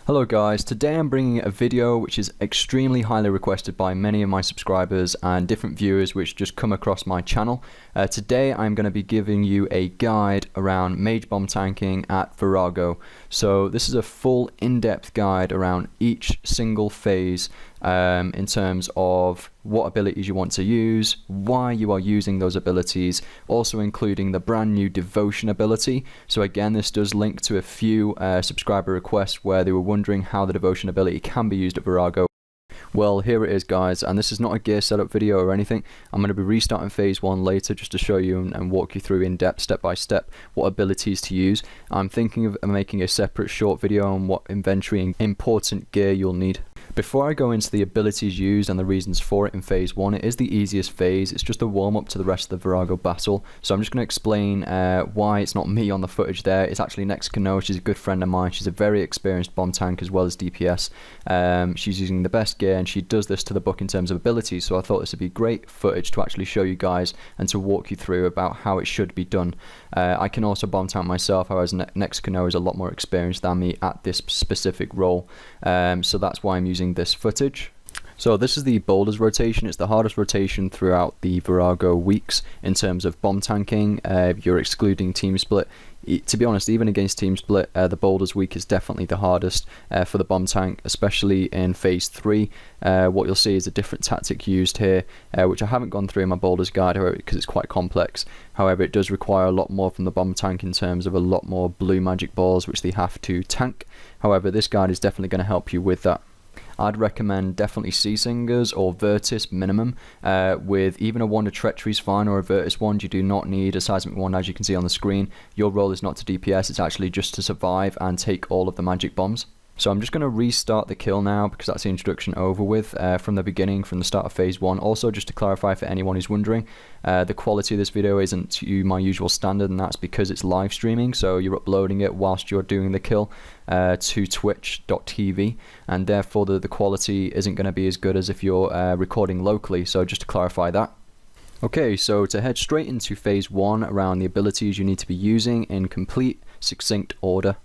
Hello guys, today I'm bringing a video which is extremely highly requested by many of my subscribers and different viewers which just come across my channel. Today I'm going to be giving you a guide around Mage Bomb Tanking at VORAGO. So this is a full in-depth guide around each single phase in terms of what abilities you want to use, why you are using those abilities, also including the brand new Devotion ability. So again, this does link to a few subscriber requests where they were wondering how the Devotion ability can be used at VORAGO. Well, here it is guys, and this is not a gear setup video or anything. I'm going to be restarting phase 1 later just to show you and walk you through in depth, step by step, what abilities to use. I'm thinking of making a separate short video on what inventory and important gear you'll need. Before I go into the abilities used and the reasons for it in phase 1, it is the easiest phase. It's just a warm up to the rest of the VORAGO battle. So I'm just going to explain why it's not me on the footage there. It's actually NexicanNoah. She's a good friend of mine. She's a very experienced bomb tank as well as DPS. She's using the best gear and she does this to the book in terms of abilities. So I thought this would be great footage to actually show you guys and to walk you through about how it should be done. I can also bomb tank myself, however NexicanNoah is a lot more experienced than me at this specific role. So that's why I'm using this footage. So this is the boulders rotation. It's the hardest rotation throughout the VORAGO weeks in terms of bomb tanking. If you're excluding team split, to be honest, even against team split, the boulders week is definitely the hardest for the bomb tank, especially in phase 3. What you'll see is a different tactic used here, which I haven't gone through in my boulders guide because it's quite complex. However, it does require a lot more from the bomb tank in terms of a lot more blue magic balls which they have to tank. However, this guide is definitely going to help you with that. I'd recommend definitely SeaSingers or Virtus minimum, with even a wand of Treachery is fine, or a Virtus wand. You do not need a Seismic wand, as you can see on the screen. Your role is not to DPS, it's actually just to survive and take all of the magic bombs. So I'm just going to restart the kill now because that's the introduction over with from the beginning, from the start of phase 1. Also, just to clarify for anyone who's wondering, the quality of this video isn't to my usual standard, and that's because it's live streaming, so you're uploading it whilst you're doing the kill to twitch.tv, and therefore the quality isn't going to be as good as if you're recording locally, so just to clarify that. Okay, so to head straight into phase 1 around the abilities you need to be using in complete, succinct order.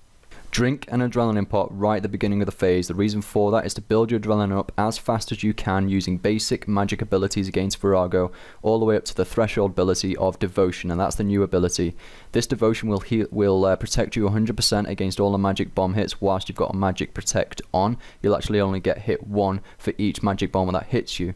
Drink an adrenaline pot right at the beginning of the phase. The reason for that is to build your adrenaline up as fast as you can using basic magic abilities against VORAGO, all the way up to the threshold ability of Devotion, and that's the new ability. This Devotion will protect you 100% against all the magic bomb hits whilst you've got a magic protect on. You'll actually only get hit 1 for each magic bomb that hits you.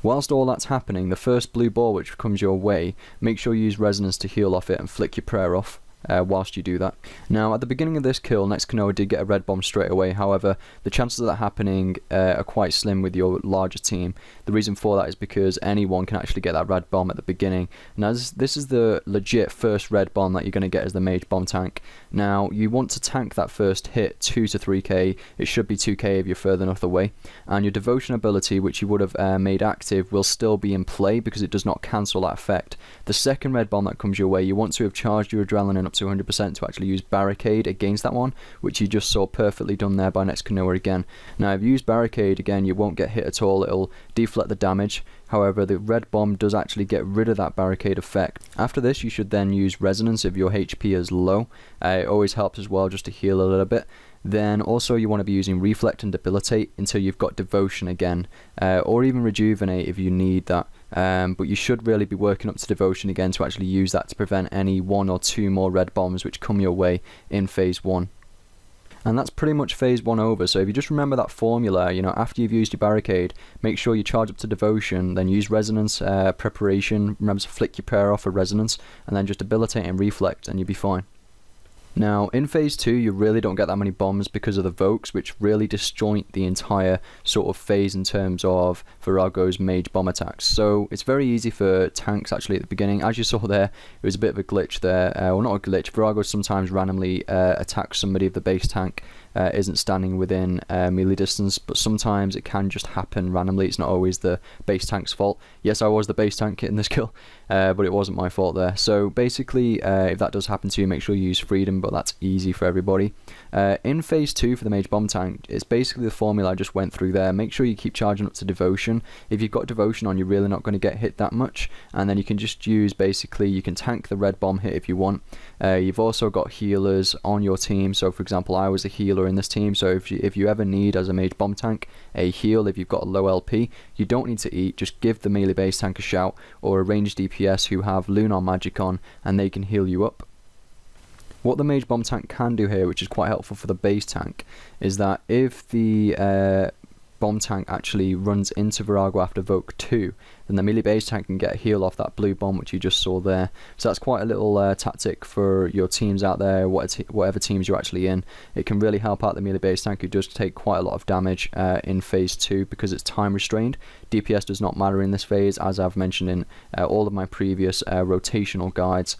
Whilst all that's happening, the first blue ball which comes your way, make sure you use resonance to heal off it and flick your prayer off. Whilst you do that. Now, at the beginning of this kill, NexicanNoah did get a red bomb straight away. However, the chances of that happening are quite slim with your larger team. The reason for that is because anyone can actually get that red bomb at the beginning. Now, this is the legit first red bomb that you're going to get as the Mage Bomb Tank. Now, you want to tank that first hit 2 to 3k. It should be 2k if you're further enough away. And your Devotion ability, which you would have made active, will still be in play because it does not cancel that effect. The second red bomb that comes your way, you want to have charged your adrenaline up to 100% to actually use Barricade against that one, which you just saw perfectly done there by NexicanNoah again. Now, if you use Barricade again, you won't get hit at all. It'll deflect the damage. However, the red bomb does actually get rid of that Barricade effect. After this, you should then use Resonance if your HP is low. It always helps as well just to heal a little bit. Then also you want to be using Reflect and Debilitate until you've got Devotion again, or even Rejuvenate if you need that. But you should really be working up to Devotion again to actually use that to prevent any 1 or 2 more red bombs which come your way in phase 1. And that's pretty much phase 1 over. So if you just remember that formula, you know, after you've used your Barricade, make sure you charge up to Devotion, then use Resonance, Preparation, remember to flick your prayer off for Resonance, and then just Debilitate and Reflect and you'll be fine. Now, in phase 2, you really don't get that many bombs because of the Vokes, which really disjoint the entire sort of phase in terms of VORAGO's Mage Bomb attacks. So it's very easy for tanks actually at the beginning. As you saw there, it was a bit of a glitch there. Well, not a glitch. VORAGO sometimes randomly attacks somebody if the base tank isn't standing within melee distance, but sometimes it can just happen randomly. It's not always the base tank's fault. Yes, I was the base tank in this kill, but it wasn't my fault there. So basically, if that does happen to you, make sure you use Freedom, but that's easy for everybody. In phase 2 for the Mage Bomb Tank, it's basically the formula I just went through there. Make sure you keep charging up to Devotion. If you've got Devotion on, you're really not going to get hit that much, and then you can just use, basically, you can tank the red bomb hit if you want, You've also got healers on your team. So for example, I was a healer in this team, so if you ever need as a Mage Bomb Tank a heal, if you've got a low LP, you don't need to eat, just give the melee base tank a shout, or a Range DPS who have Lunar Magic on, and they can heal you up. What the Mage Bomb Tank can do here, which is quite helpful for the base tank, is that if the Bomb Tank actually runs into Vorago after Voke 2, then the melee base tank can get a heal off that blue bomb which you just saw there. So that's quite a little tactic for your teams out there, whatever teams you're actually in. It can really help out the melee base tank, who does take quite a lot of damage in phase 2 because it's time restrained. DPS does not matter in this phase, as I've mentioned in all of my previous rotational guides.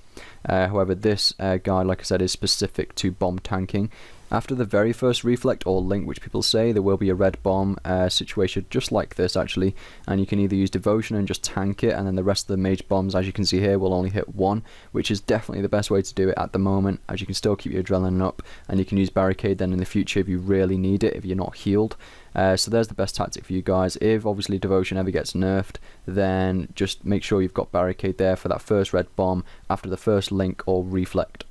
However, this guide, like I said, is specific to bomb tanking. After the very first reflect or link, which people say, there will be a red bomb situation just like this actually, and you can either use devotion and just tank it, and then the rest of the mage bombs, as you can see here, will only hit 1, which is definitely the best way to do it at the moment, as you can still keep your adrenaline up, and you can use barricade then in the future if you really need it, if you're not healed. So there's the best tactic for you guys. If obviously devotion ever gets nerfed, then just make sure you've got barricade there for that first red bomb after the first link or reflect.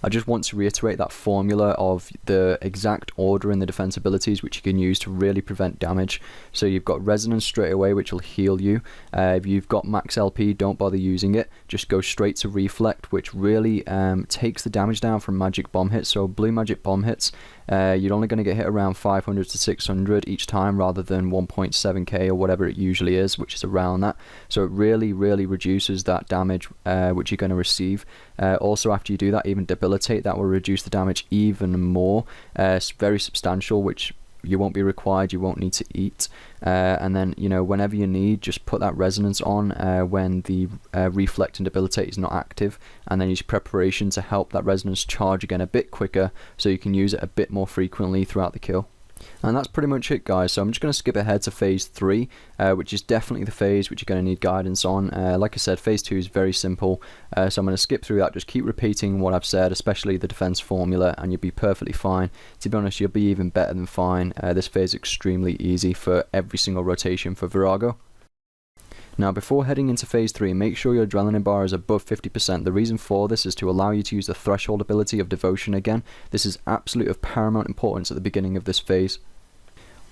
I just want to reiterate that formula of the exact order in the defense abilities which you can use to really prevent damage. So you've got resonance straight away, which will heal you. If you've got max LP, don't bother using it, just go straight to reflect, which really takes the damage down from magic bomb hits. So blue magic bomb hits, you're only going to get hit around 500 to 600 each time, rather than 1.7k or whatever it usually is, which is around that. So it really reduces that damage which you're going to receive. Also, after you do that, even debilitate, that will reduce the damage even more. It's very substantial, which you won't be required, you won't need to eat. And then, you know, whenever you need, just put that resonance on when the reflect and debilitate is not active, and then use preparation to help that resonance charge again a bit quicker, so you can use it a bit more frequently throughout the kill. And that's pretty much it, guys. So I'm just going to skip ahead to phase 3, which is definitely the phase which you're going to need guidance on. Like I said, phase 2 is very simple, so I'm going to skip through that. Just keep repeating what I've said, especially the defense formula, and you'll be perfectly fine. To be honest, you'll be even better than fine. This phase is extremely easy for every single rotation for Vorago. Now, before heading into phase 3, make sure your adrenaline bar is above 50%. The reason for this is to allow you to use the threshold ability of devotion again. This is absolute of paramount importance at the beginning of this phase.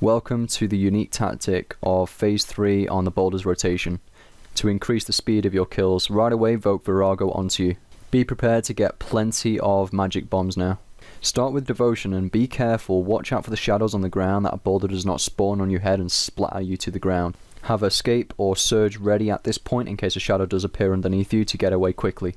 Welcome to the unique tactic of phase 3 on the boulder's rotation. To increase the speed of your kills, right away vote Vorago onto you. Be prepared to get plenty of magic bombs now. Start with devotion and be careful, watch out for the shadows on the ground, that a boulder does not spawn on your head and splatter you to the ground. Have escape or surge ready at this point in case a shadow does appear underneath you to get away quickly.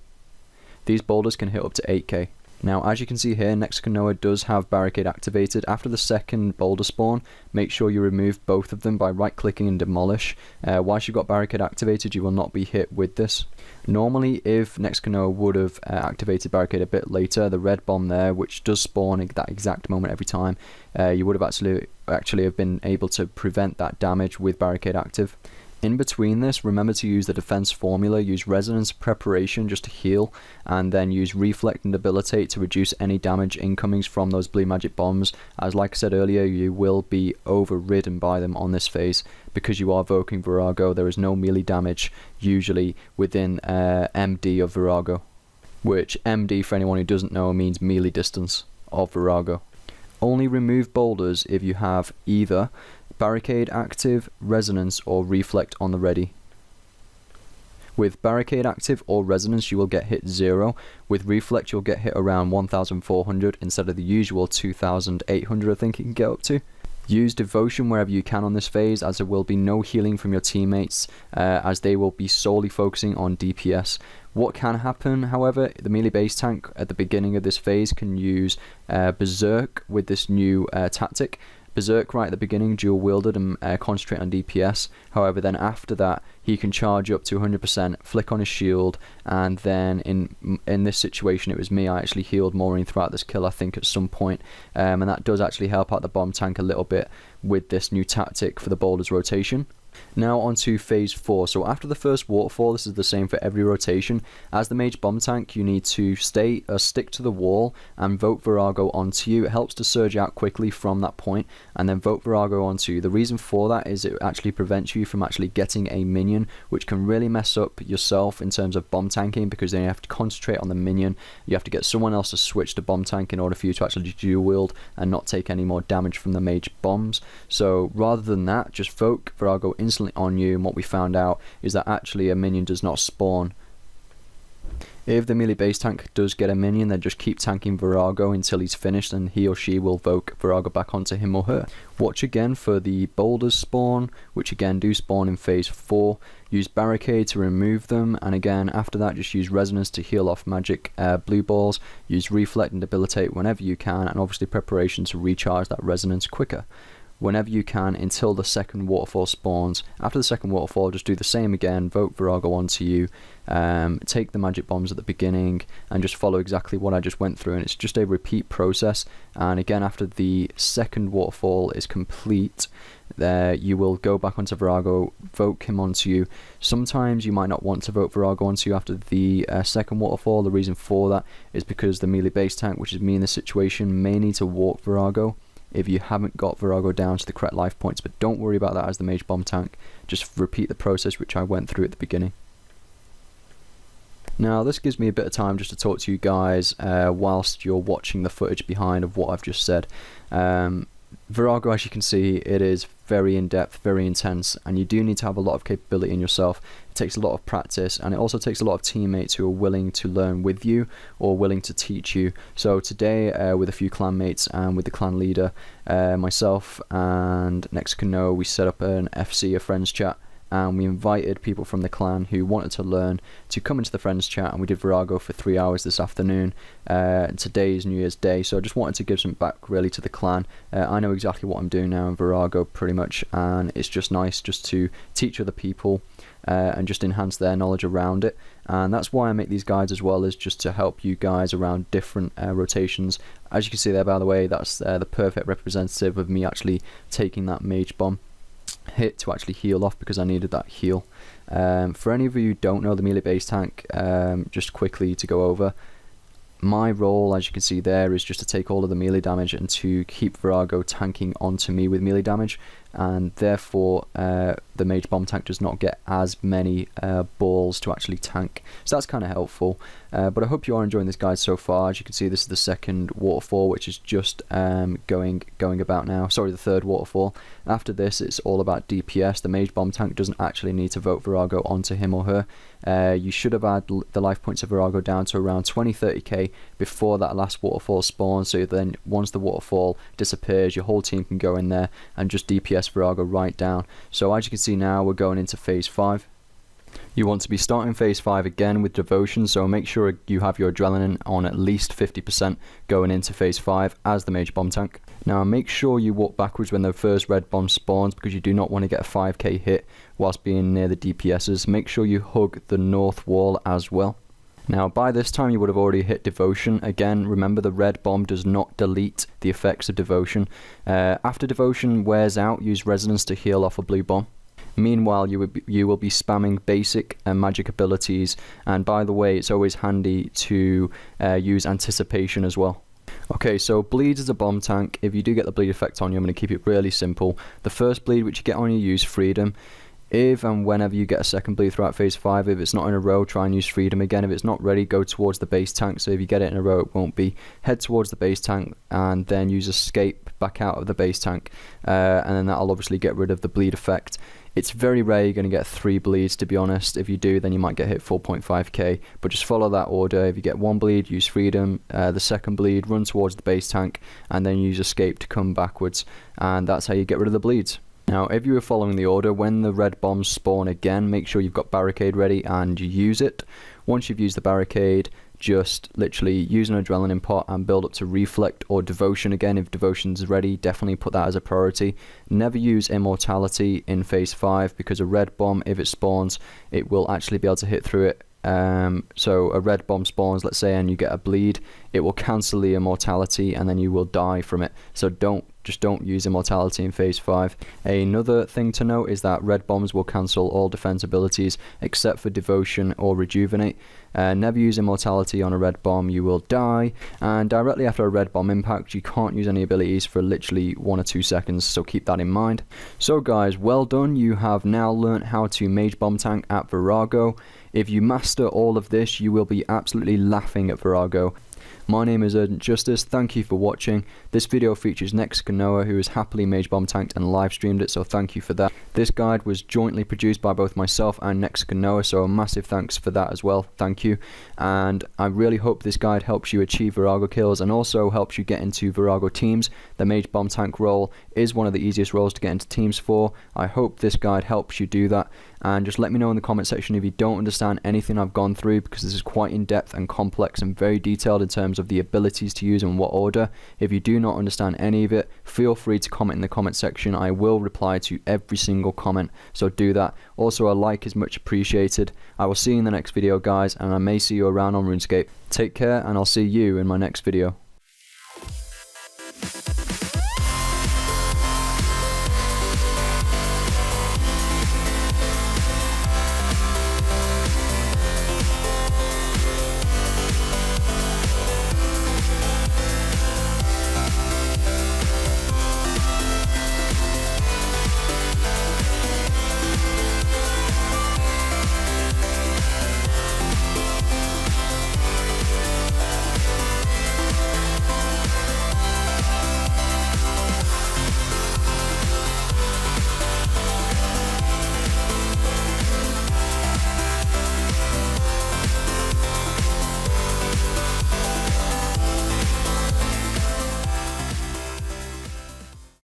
These boulders can hit up to 8k. Now, as you can see here, NexicanNoah does have barricade activated. After the second boulder spawn, make sure you remove both of them by right clicking and demolish. Whilst you've got barricade activated, you will not be hit with this. Normally, if NexicanNoah would have activated barricade a bit later, the red bomb there, which does spawn at that exact moment every time, you would have actually have been able to prevent that damage with barricade active. In between this, remember to use the defense formula, use resonance preparation just to heal, and then use reflect and debilitate to reduce any damage incomings from those blue magic bombs, as like I said earlier, you will be overridden by them on this phase. Because you are Voking Vorago, there is no melee damage usually within MD of Vorago, which MD, for anyone who doesn't know, means melee distance of Vorago. Only remove boulders if you have either barricade active, resonance, or reflect on the ready. With barricade active or resonance, you will get hit 0. With reflect, you'll get hit around 1400 instead of the usual 2800 I think you can get up to. Use devotion wherever you can on this phase, as there will be no healing from your teammates, as they will be solely focusing on DPS. What can happen, however, the melee base tank at the beginning of this phase can use Berserk with this new tactic. Berserk right at the beginning, dual wielded, and concentrate on DPS. However, then after that, he can charge up to 100%, flick on his shield, and then in this situation, it was me, I actually healed Maureen throughout this kill, I think, at some point, and that does actually help out the bomb tank a little bit with this new tactic for the boulder's rotation. Now on to phase 4. So after the first waterfall, this is the same for every rotation. As the Mage Bomb Tank, you need to stick to the wall and vote Vorago onto you. It helps to surge out quickly from that point and then vote Vorago onto you. The reason for that is it actually prevents you from actually getting a minion, which can really mess up yourself in terms of bomb tanking, because then you have to concentrate on the minion. You have to get someone else to switch to bomb tank in order for you to actually dual wield and not take any more damage from the mage bombs. So rather than that, just vote Vorago instantly on you, and what we found out is that actually a minion does not spawn. If the melee base tank does get a minion, then just keep tanking Vorago until he's finished, and he or she will voke Vorago back onto him or her. Watch again for the boulders spawn, which again do spawn in phase 4. Use barricade to remove them, and again after that just use resonance to heal off magic blue balls. Use reflect and debilitate whenever you can, and obviously preparation to recharge that resonance quicker whenever you can until the second waterfall spawns. After the second waterfall, just do the same again, vote Vorago onto you, take the magic bombs at the beginning, and just follow exactly what I just went through, and it's just a repeat process. And again, after the second waterfall is complete, you will go back onto Vorago, vote him onto you. Sometimes you might not want to vote Vorago onto you after the second waterfall. The reason for that is because the melee base tank, which is me in this situation, may need to walk Vorago if you haven't got Vorago down to the correct life points, but don't worry about that as the Mage Bomb Tank. Just repeat the process which I went through at the beginning. Now this gives me a bit of time just to talk to you guys whilst you're watching the footage behind of what I've just said. Vorago, as you can see, it is very in-depth, very intense, and you do need to have a lot of capability in yourself. It takes a lot of practice, and it also takes a lot of teammates who are willing to learn with you or willing to teach you. So today, with a few clan mates and with the clan leader, myself and NexicanNoah, we set up an FC, a friends chat, and we invited people from the clan who wanted to learn to come into the friends chat, and we did Vorago for 3 hours this afternoon. Today is New Year's Day, so I just wanted to give some back really to the clan. I know exactly what I'm doing now in Vorago pretty much, and it's just nice just to teach other people and just enhance their knowledge around it. And that's why I make these guides as well, is just to help you guys around different rotations. As you can see there, by the way, that's the perfect representative of me actually taking that mage bomb hit to actually heal off, because I needed that heal. For any of you who don't know the melee base tank, just quickly to go over, my role, as you can see there, is just to take all of the melee damage and to keep Vorago tanking onto me with melee damage, and therefore the Mage Bomb Tank does not get as many balls to actually tank. So that's kind of helpful. But I hope you are enjoying this guide so far. As you can see, this is the second waterfall, which is just going about now. Sorry, the third waterfall. After this, it's all about DPS. The Mage Bomb Tank doesn't actually need to vote Vorago onto him or her. You should have had the life points of Vorago down to around 20-30k before that last waterfall spawns, so then once the waterfall disappears, your whole team can go in there and just DPS Vorago right down. So as you can see now, we're going into phase 5. You want to be starting phase 5 again with devotion, so make sure you have your adrenaline on at least 50% going into phase 5 as the Mage Bomb Tank. Now make sure you walk backwards when the first red bomb spawns, because you do not want to get a 5k hit whilst being near the DPSs. Make sure you hug the north wall as well. Now by this time you would have already hit devotion. Again, remember the red bomb does not delete the effects of devotion. After devotion wears out, use resonance to heal off a blue bomb. Meanwhile, you will be spamming basic and magic abilities, and by the way, it's always handy to use anticipation as well. Okay, so bleeds is a bomb tank. If you do get the bleed effect on you, I'm going to keep it really simple. The first bleed which you get on you, use freedom. If and whenever you get a second bleed throughout phase 5, if it's not in a row, try and use freedom again. If it's not ready, go towards the base tank. So if you get it in a row, it won't be. Head towards the base tank and then use escape back out of the base tank, and then that'll obviously get rid of the bleed effect. It's very rare you're going to get 3 bleeds, to be honest. If you do, then you might get hit 4.5k, but just follow that order. If you get 1 bleed, use freedom. The second bleed, run towards the base tank and then use escape to come backwards, and that's how you get rid of the bleeds. Now if you were following the order, when the red bombs spawn again, make sure you've got barricade ready and you use it. Once you've used the barricade, just literally use an adrenaline pot and build up to reflect or devotion again. If devotion's ready, definitely put that as a priority. Never use immortality in phase 5, because a red bomb, if it spawns, it will actually be able to hit through it So a red bomb spawns, let's say, and you get a bleed, it will cancel the immortality and then you will die from it. So just don't use immortality in phase 5. Another thing to note is that red bombs will cancel all defense abilities except for devotion or rejuvenate. Never use immortality on a red bomb, you will die, and directly after a red bomb impact you can't use any abilities for literally 1 or 2 seconds, so keep that in mind. So guys, well done, you have now learnt how to Mage Bomb Tank at VORAGO. If you master all of this, you will be absolutely laughing at VORAGO. My name is UrgntJustice, thank you for watching. This video features NexicanNoah, who has happily Mage Bomb Tanked and live streamed it, so thank you for that. This guide was jointly produced by both myself and NexicanNoah, so a massive thanks for that as well, thank you. And I really hope this guide helps you achieve VORAGO kills and also helps you get into VORAGO teams. The Mage Bomb Tank role is one of the easiest roles to get into teams for. I hope this guide helps you do that, and just let me know in the comment section if you don't understand anything I've gone through, because this is quite in-depth and complex and very detailed in terms of the abilities to use and what order. If you do not understand any of it, feel free to comment in the comment section. I will reply to every single comment, so do that. Also, a like is much appreciated. I will see you in the next video guys, and I may see you around on RuneScape. Take care, and I'll see you in my next video.